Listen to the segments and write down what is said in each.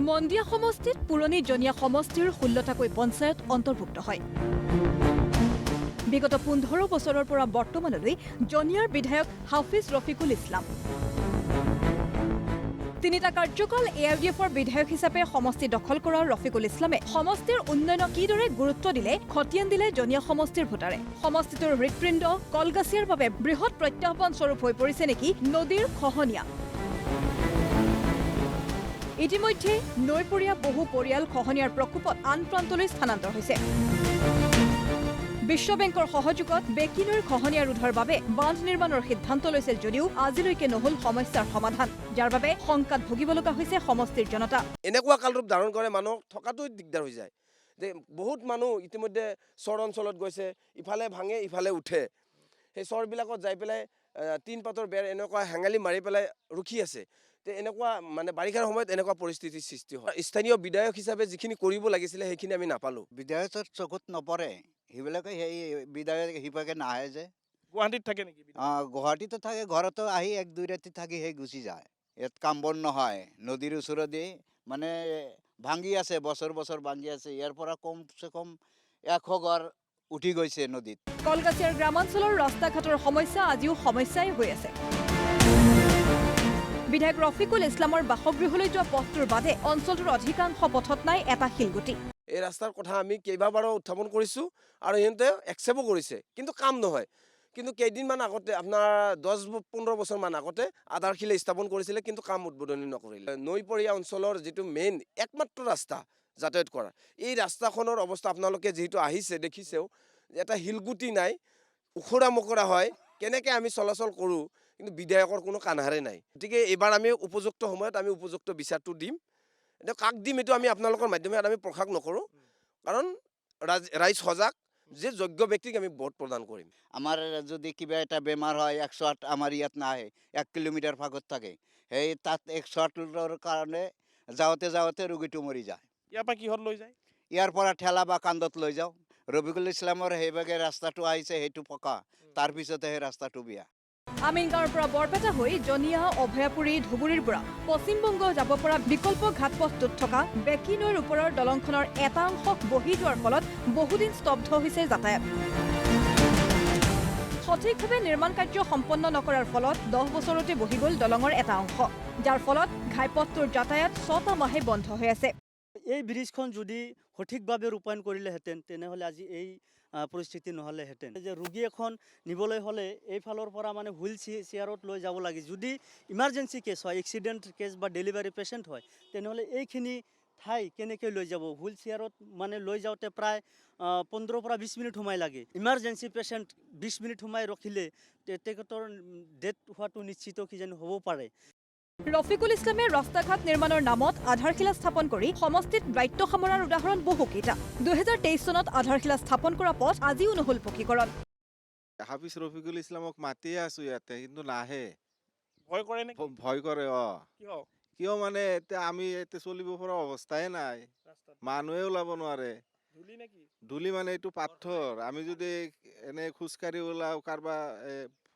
মন্দিয়া সমষ্টিত পুৰণি জনীয়া সমষ্টিৰ 16টাকৈ পঞ্চায়ত অন্তৰ্ভুক্ত হয়। বিগত 15 বছৰৰ পৰা বৰ্তমানলৈ জনীয়াৰ বিধায়ক হাফিজ ৰফিকুল ইছলাম। তিনিটা কাৰ্যকাল AIUDFৰ বিধায়ক হিচাপে সমষ্টি দখল কৰা ৰফিকুল ইছলামে সমষ্টিৰ উন্নয়নক কিদৰে গুৰুত্ব দিলে খতিয়ান দিলে জনীয়া সমষ্টিৰ ভোটাৰে। সমষ্টিটোৰ হৃদপিণ্ড কলগাছিয়াৰ বাবে বৃহৎ প্ৰত্যাহ্বান স্বৰূপ হৈ পৰিছে নেকি নদীৰ খহনীয়া। ইতিমধ্যে নৈপৰীয়া বহু পৰিয়াল খহনীয়াৰ প্ৰকোপত আন প্ৰান্তলৈ স্থানান্তৰ হৈছে। বিশ্ব বেংকৰ সহযোগত বেকী নৈৰ খহনীয়া ৰোধৰ বাবে বান্ধ নিৰ্মাণৰ সিদ্ধান্ত লৈছিল যদিও আজিলৈকে নহল সমস্যাৰ সমাধান, যাৰ বাবে শংকাত ভুগিব লগা হৈছে সমষ্টিৰ জনতা। এনেকুৱা কালৰূপ ধাৰণ কৰে মানুহ থকাটো দিগদাৰ হৈ যায় যে বহুত মানুহ ইতিমধ্যে চৰ অঞ্চলত গৈছে, ইফালে ভাঙে ইফালে উঠে। সেই চৰবিলাকত যাই পেলাই তিন পাতৰ বেৰ এনেকুৱা হেঙালি মাৰি পেলাই ৰখি আছে। এনেকুৱা মানে বাৰিষাৰ সময়ত এনেকুৱা পৰিস্থিতিৰ সৃষ্টি হয়। স্থানীয় বিধায়ক হিচাপে যিখিনি কৰিব লাগিছিলে সেইখিনি আমি নাপালোঁ। বিধায়কৰ চকুত নপৰে, সেইবিলাকে সেই বিধায়ক সিভাগে নাহে যে। গুৱাহাটীত থাকে নেকি? গুৱাহাটীতো থাকে, ঘৰতো আহি 1-2 ৰাতি থাকি সেই গুচি যায়। ইয়াত কাম বন নহয়, নদীৰ ওচৰতে মানে ভাঙি আছে, বছৰ বছৰ ভাঙি আছে। ইয়াৰ পৰা কমচে কম 100 ঘৰ উঠি গৈছে নদীত। কলগাছিয়াৰ গ্ৰামাঞ্চলৰ ৰাস্তা ঘাটৰ সমস্যা আজিও সমস্যাই হৈ আছে। বিধায়ক ৰফিকুল ইছলামৰ বাসগৃহলৈ যোৱা পথটোৰ বাদে অঞ্চলটোৰ অধিকাংশ পথত নাই এটা শিলগুটি। এই ৰাস্তাৰ কথা আমি কেইবাবাৰো উত্থাপন কৰিছোঁ আৰু সিহঁতে একচেপ্টো কৰিছে, কিন্তু কাম নহয়। কিন্তু কেইদিনমান আগতে আপোনাৰ 10-15 বছৰমান আগতে আধাৰশিলা স্থাপন কৰিছিলে, কিন্তু কাম উদ্বোধনী নকৰিলে। নৈপৰীয়া অঞ্চলৰ যিটো মেইন একমাত্ৰ ৰাস্তা যাতায়াত কৰা, এই ৰাস্তাখনৰ অৱস্থা আপোনালোকে যিহেতু আহিছে দেখিছেও, এটা শিলগুটি নাই, উখৰা মোখৰা হয়, কেনেকৈ আমি চলাচল কৰোঁ, কিন্তু বিধায়কৰ কোনো কাণসাৰে নাই। গতিকে এইবাৰ আমি উপযুক্ত সময়ত আমি উপযুক্ত বিচাৰটো দিম। এতিয়া কাক দিম এইটো আমি আপোনালোকৰ মাধ্যমেৰে আমি প্ৰকাশ নকৰোঁ, কাৰণ ৰাইজ সজাগ যে যোগ্য ব্যক্তিক আমি ভোট প্ৰদান কৰিম। আমাৰ যদি কিবা এটা বেমাৰ হয় 108 আমাৰ ইয়াত নাহে, 1 কিলোমিটাৰ ভাগত থাকে। সেই তাত 108ৰ কাৰণে যাওঁতে যাওঁতে ৰোগীটো মৰি যায়। ইয়াৰ পৰা কিহত লৈ যায়? ইয়াৰ পৰা ঠেলা বা কান্ধত লৈ যাওঁ। ৰফিকুল ইছলামৰ সেইভাগে ৰাস্তাটো আহিছে, সেইটো পকা, তাৰপিছতে সেই ৰাস্তাটো বেয়া। আমিনগাঁৱৰ পৰা বৰপেটা হৈ জনীয়া, অভয়াপুৰী, ধুবুৰীৰ পৰা পশ্চিমবংগ যাব পৰা বিকল্প ঘাটপথটোত থকা বেকী নৈৰ ওপৰৰ দলংখনৰ এটা অংশ বহি যোৱাৰ ফলত বহুদিন স্তব্ধ হৈছে যাতায়াত। সঠিকভাৱে নিৰ্মাণ কাৰ্য সম্পন্ন নকৰাৰ ফলত 10 বছৰতে বহি গ'ল দলঙৰ এটা অংশ, যাৰ ফলত ঘাইপথটোৰ যাতায়াত 6টা মাহে বন্ধ হৈ আছে। এই ব্ৰিজখন যদি সঠিকভাৱে ৰূপায়ণ কৰিলেহেঁতেন তেনেহ'লে আজি এই পৰিস্থিতি নহ'লেহেঁতেন। যে ৰোগী এখন নিবলৈ হ'লে এইফালৰ পৰা মানে হুইল চেয়াৰত লৈ যাব লাগে। যদি ইমাৰ্জেঞ্চি কেছ হয়, এক্সিডেণ্ট কেছ বা ডেলিভাৰী পেচেণ্ট হয়, তেনেহ'লে এইখিনি ঠাই কেনেকৈ লৈ যাব? হুইল চেয়াৰত মানে লৈ যাওঁতে প্ৰায় 15 পৰা 20 মিনিট সময় লাগে। ইমাৰ্জেঞ্চি পেচেণ্ট 20 মিনিট সময় ৰখিলে তেখেতৰ ডেথ হোৱাটো নিশ্চিত কিজানি হ'ব পাৰে। ৰফিকুল ইছলামে ৰাস্তা ঘাট নিৰ্মাণৰ নামত আধাৰশিলা স্থাপন কৰি সমষ্টিত দায়িত্ব সামৰাৰ উদাহৰণ বহুকেইটা। 2023 চনত আধাৰশিলা স্থাপন কৰা পথ আজিও নহ'ল পকীকৰণ। হাফিজ ৰফিকুল ইছলামক মাতিয়ে আছো ইয়াতে, কিন্তু নাহে। ভয় কৰে নেকি? ভয় কৰে। কিয়? কিয় মানে এতিয়া আমি এতিয়া চলিব পৰা অৱস্থাই নাই, মানুহে ওলাব নোৱাৰে। ধূলি নেকি? ধূলি মানে এইটো পাথৰ, আমি যদি এনে খোজকাঢ়ি ওলাও কাৰোবাৰ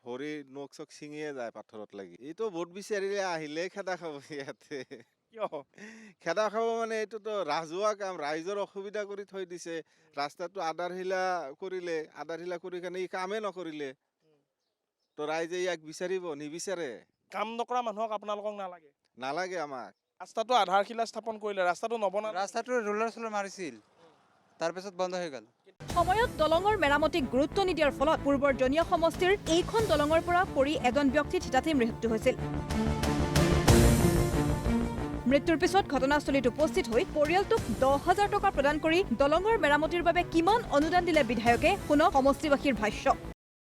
ভৰি নখ চখ ছিঙিয়ে যায় পাথৰত লাগি। এইটো ভোট বিচাৰিলে আহিলে খেদা খাব ইয়াতে। কিয়? খেদা খাব মানে এইটোতো ৰাজহুৱা কাম, ৰাইজৰ অসুবিধা কৰি থৈ দিছে। ৰাস্তাটো আধাৰশিলা কৰিলে, আধাৰশিলা কৰি কাৰণে ই কামেই নকৰিলে, তো ৰাইজে ইয়াক বিচাৰিব? নিবিচাৰে। কাম নকৰা মানুহক আপোনালোকক নালাগে? নালাগে আমাক। ৰাস্তাটো আধাৰশিলা স্থাপন কৰিলে, ৰাস্তাটো নবনালে? ৰাস্তাটো ৰোলাৰ চোলাৰ মাৰিছিল, তাৰপিছত বন্ধ হৈ গ'ল। সময়ত দলঙৰ মেৰামতিক গুৰুত্ব নিদিয়াৰ ফলত পূৰ্বৰ জনীয়া সমষ্টিৰ এইখন দলঙৰ পৰা পৰি এজন ব্যক্তিৰ থিতাতে মৃত্যু হৈছিল। মৃত্যুৰ পিছত ঘটনাস্থলীত উপস্থিত হৈ পৰিয়ালটোক 10,000 টকা প্ৰদান কৰি দলঙৰ মেৰামতিৰ বাবে কিমান অনুদান দিলে বিধায়কে, শুনক সমষ্টিবাসীৰ ভাষ্য।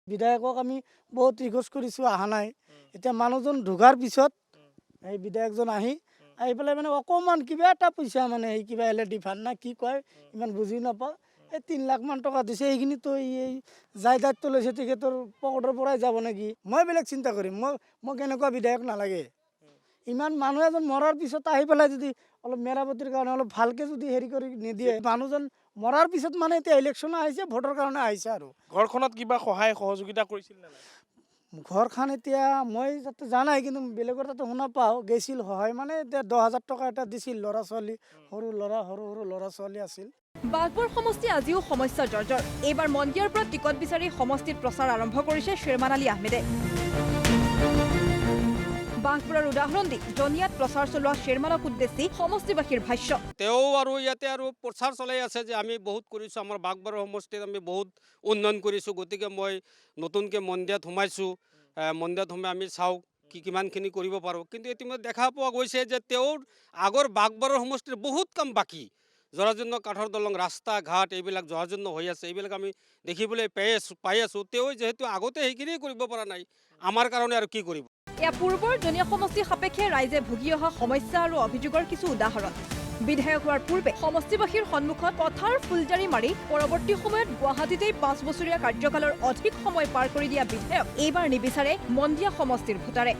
বিধায়কক আমি বহুত ৰিকুৱেষ্ট কৰিছোঁ, অহা নাই। এতিয়া মানুহজন ঢুকাৰ পিছত এই বিধায়কজন আহি পেলাই মানে অকণমান কিবা এটা পইচা মানে এই কিবা LED ফাণ্ড না কি কয় ইমান বুজি নাপাওঁ, এই 3 লাখ মান টকা দিছে। এইখিনিতো এই যাই দায়িত্ব লৈছে তেখেতৰ পকেটৰ পৰাই যাব নেকি? মই বেলেগ চিন্তা কৰিম। মোক এনেকুৱা বিধায়ক নালাগে। ইমান মানুহ এজন মৰাৰ পিছত আহি পেলাই যদি অলপ মেৰামতিৰ কাৰণে অলপ ভালকৈ যদি হেৰি কৰি নিদিয়ে, মানুহজন মৰাৰ পিছত মানে এতিয়া ইলেকশ্যন আহিছে, ভোটৰ কাৰণে আহিছে আৰু। ঘৰখনত কিবা সহায় সহযোগিতা কৰিছিল নে নাই? ঘৰখন এতিয়া মই যাতে জানাই কিন্তু বেলেগৰ তাতে শুনা পাওঁ গৈছিল সহায় মানে এতিয়া 10,000 টকা এটা দিছিল ল'ৰা ছোৱালী সৰু সৰু ল'ৰা ছোৱালী আছিল। বাঘবৰ সমষ্টি আজিও সমস্যা জৰ্জৰ। এইবাৰ মন্দিৰৰ পৰা টিকট বিচাৰি সমষ্টিত প্ৰচাৰ আৰম্ভ কৰিছে শ্বেৰমান আলী আহমেদে। বাঘবৰৰ উদাহৰণ দি জনিয়াত প্ৰচাৰ চলোৱা শ্বেৰমানক উদ্দেশ্যি সমষ্টিবাসীৰ ভাষ্য। তেওঁ আৰু ইয়াতে আৰু প্ৰচাৰ চলাই আছে যে আমি বহুত কৰিছোঁ, আমাৰ বাঘবৰৰ সমষ্টিত আমি বহুত উন্নয়ন কৰিছোঁ, গতিকে মই নতুনকৈ মন্দিৰত সোমাইছোঁ, মন্দিৰত সোমাই আমি চাওঁ কিমানখিনি কৰিব পাৰোঁ। কিন্তু ইতিমধ্যে দেখা পোৱা গৈছে যে তেওঁৰ আগৰ বাঘবৰৰ সমষ্টিৰ বহুত কাম বাকী। জৰাজীৰ্ণ কাঠৰ দলং, ৰাস্তা ঘাট এইবিলাক জৰাজীৰ্ণ হৈ আছে, এইবিলাক আমি দেখিবলৈ পাই আছোঁ। তেওঁ যিহেতু আগতে সেইখিনিয়ে কৰিব পৰা নাই, আমাৰ কাৰণে আৰু কি কৰিব। এয়া পূৰ্বৰ জনীয়া সমষ্টিৰ সাপেক্ষে ৰাইজে ভুগি অহা সমস্যা আৰু অভিযোগৰ কিছু উদাহৰণ। বিধায়ক হোৱাৰ পূৰ্বে সমষ্টিবাসীৰ সন্মুখত পথাৰ ফুলজাৰি মাৰি পৰৱৰ্তী সময়ত গুৱাহাটীতেই 5 বছৰীয়া কাৰ্যকালৰ অধিক সময় পাৰ কৰি দিয়া বিধায়ক এইবাৰ নিবিচাৰে মন্দিয়া সমষ্টিৰ ভোটাৰে।